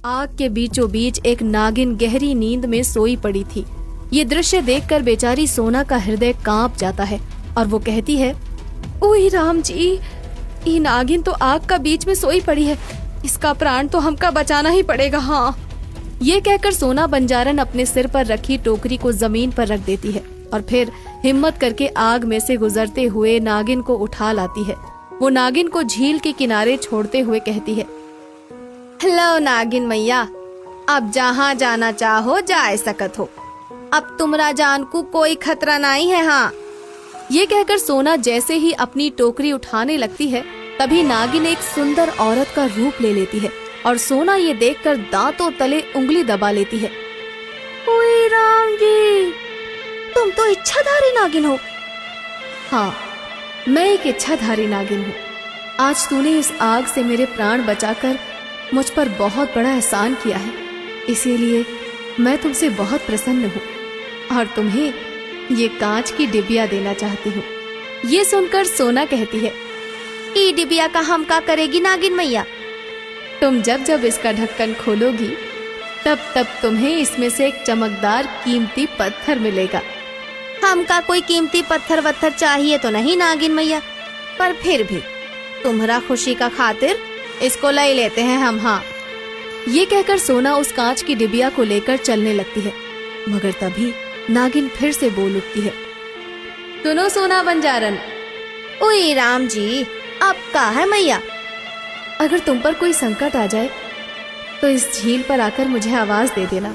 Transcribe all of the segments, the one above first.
आग के बीचों बीच एक नागिन गहरी नींद में सोई पड़ी थी। ये दृश्य देखकर बेचारी सोना का हृदय कांप जाता है और वो कहती है, ओह राम जी, ये नागिन तो आग का बीच में सोई पड़ी है, इसका प्राण तो हमका बचाना ही पड़ेगा। हाँ, ये कहकर सोना बंजारन अपने सिर पर रखी टोकरी को जमीन पर रख देती है और फिर हिम्मत करके आग में से गुजरते हुए नागिन को उठा लाती है। वो नागिन को झील के किनारे छोड़ते हुए कहती है, हेलो नागिन मैया, अब जहाँ जाना चाहो जा सकत हो, अब तुमरा जान को कोई खतरा नहीं है। हाँ, ये कहकर सोना जैसे ही अपनी टोकरी उठाने लगती है तभी नागिन एक सुंदर औरत का रूप ले लेती है और सोना ये देखकर दांतों तले उंगली दबा लेती है। ओए राम जी, तुम तो इच्छाधारी नागिन हो। हाँ, मैं एक इच्छाधारी नागिन हूँ। आज तूने इस आग से मेरे प्राण बचाकर मुझ पर बहुत बड़ा एहसान किया है, इसीलिए मैं तुमसे बहुत प्रसन्न हूँ और तुम्हें ये कांच की डिबिया देना चाहती हूँ। ये सुनकर सोना कहती है, ई डिबिया का हम का करेगी नागिन मैया? तुम जब जब इसका ढक्कन खोलोगी तब तब तुम्हें इसमें से एक चमकदार कीमती पत्थर मिलेगा। हमका कोई कीमती पत्थर वत्थर चाहिए तो नहीं नागिन मैया, पर फिर भी तुम्हारा खुशी का खातिर इसको ले लेते हैं हम। हाँ, ये कहकर सोना उस कांच की डिबिया को लेकर चलने लगती है, मगर तभी नागिन फिर से बोल उठती है, सुनो सोना बंजारन। ओए राम जी, अब का है मैया? अगर तुम पर कोई संकट आ जाए तो इस झील पर आकर मुझे आवाज दे देना।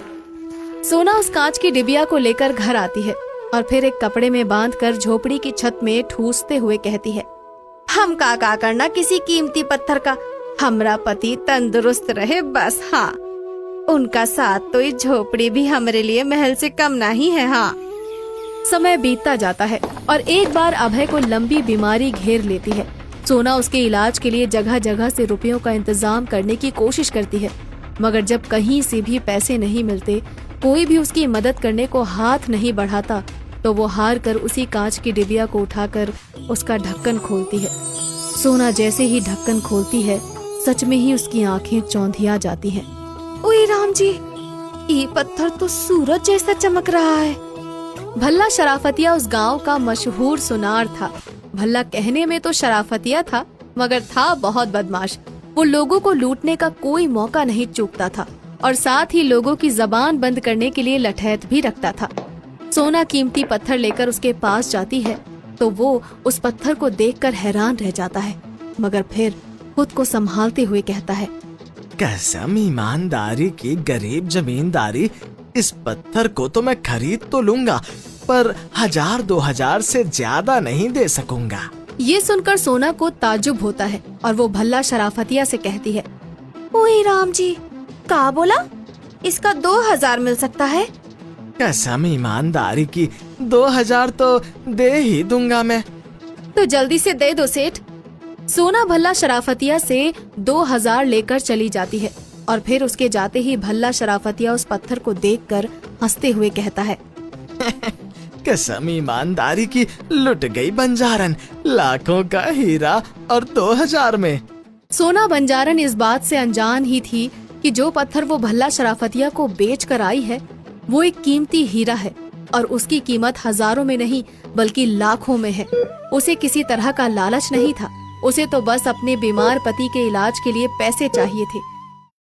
सोना उस कांच की डिबिया को लेकर घर आती है और फिर एक कपड़े में बांधकर झोपड़ी की छत में ठूसते हुए कहती है, हम का करना किसी कीमती पत्थर का, हमरा पति तंदुरुस्त रहे बस। हाँ, उनका साथ तो इस झोपड़ी भी हमारे लिए महल से कम नहीं है। हाँ, समय बीतता जाता है और एक बार अभय को लंबी बीमारी घेर लेती है। सोना उसके इलाज के लिए जगह जगह से रुपयों का इंतजाम करने की कोशिश करती है, मगर जब कहीं से भी पैसे नहीं मिलते, कोई भी उसकी मदद करने को हाथ नहीं बढ़ाता, तो वो हार कर उसी कांच की डिबिया को उठाकर उसका ढक्कन खोलती है। सोना जैसे ही ढक्कन खोलती है, सच में ही उसकी आंखें चौंधिया जाती हैं। ओए राम जी, ये पत्थर तो सूरज जैसा चमक रहा है। भल्ला शराफतिया उस गांव का मशहूर सुनार था। भल्ला कहने में तो शराफतिया था, मगर था बहुत बदमाश। वो लोगों को लूटने का कोई मौका नहीं चूकता था और साथ ही लोगों की जबान बंद करने के लिए लठैत भी रखता था। सोना कीमती पत्थर लेकर उसके पास जाती है तो वो उस पत्थर को देखकर हैरान रह जाता है, मगर फिर खुद को संभालते हुए कहता है, कसम ईमानदारी की गरीब जमींदारी, इस पत्थर को तो मैं खरीद तो लूंगा, पर 1000-2000 से ज्यादा नहीं दे सकूंगा। ये सुनकर सोना को ताज्जुब होता है और वो भल्ला शराफतिया से कहती है, ओए राम जी, का बोला? इसका 2000 मिल सकता है? कसम ईमानदारी की 2000 तो दे ही दूंगा मैं। तो जल्दी से दे दो सेठ। सोना भल्ला शराफतिया से 2000 लेकर चली जाती है और फिर उसके जाते ही भल्ला शराफतिया उस पत्थर को देखकर हंसते हुए कहता है, कसम ईमानदारी की लुट गई बंजारन, लाखों का हीरा और 2000 में। सोना बंजारन इस बात से अनजान ही थी कि जो पत्थर वो भल्ला शराफतिया को बेच कर आई है वो एक कीमती हीरा है और उसकी कीमत हजारों में नहीं बल्कि लाखों में है। उसे किसी तरह का लालच नहीं था, उसे तो बस अपने बीमार पति के इलाज के लिए पैसे चाहिए थे।